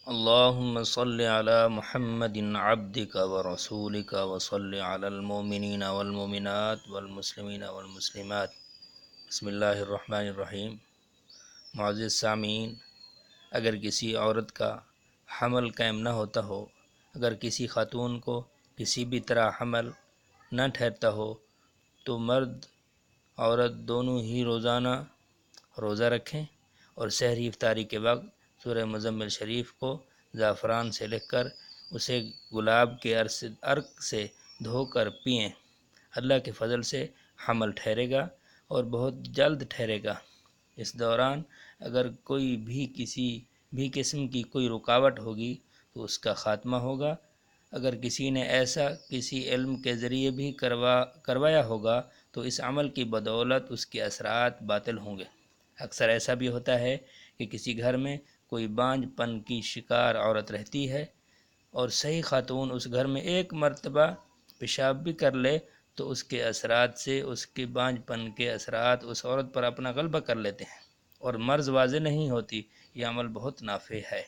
اللهم صل على محمد عبدك ورسولك وصل على المؤمنين والمؤمنات والمسلمين والمسلمات بسم اللہ الرحمن الرحیم۔ معزز سامعین، اگر کسی عورت کا حمل قائم نہ ہوتا ہو، اگر کسی خاتون کو کسی بھی طرح حمل نہ ٹھہرتا ہو تو مرد عورت دونوں ہی روزانہ روزہ رکھیں اور سحری افطاری کے وقت سورہ مزمل شریف کو زعفران سے لکھ کر اسے گلاب کے عرق سے دھو کر پئیں۔ اللہ کے فضل سے حمل ٹھہرے گا اور بہت جلد ٹھہرے گا۔ اس دوران اگر کوئی بھی کسی بھی قسم کی کوئی رکاوٹ ہوگی تو اس کا خاتمہ ہوگا۔ اگر کسی نے ایسا کسی علم کے ذریعے بھی کروایا ہوگا تو اس عمل کی بدولت اس کے اثرات باطل ہوں گے۔ اکثر ایسا بھی ہوتا ہے کہ کسی گھر میں کوئی بانجھ پن کی شکار عورت رہتی ہے اور صحیح خاتون اس گھر میں ایک مرتبہ پیشاب بھی کر لے تو اس کے اثرات سے اس کے بانجھ پن کے اثرات اس عورت پر اپنا غلبہ کر لیتے ہیں اور مرض واضح نہیں ہوتی۔ یہ عمل بہت نافع ہے۔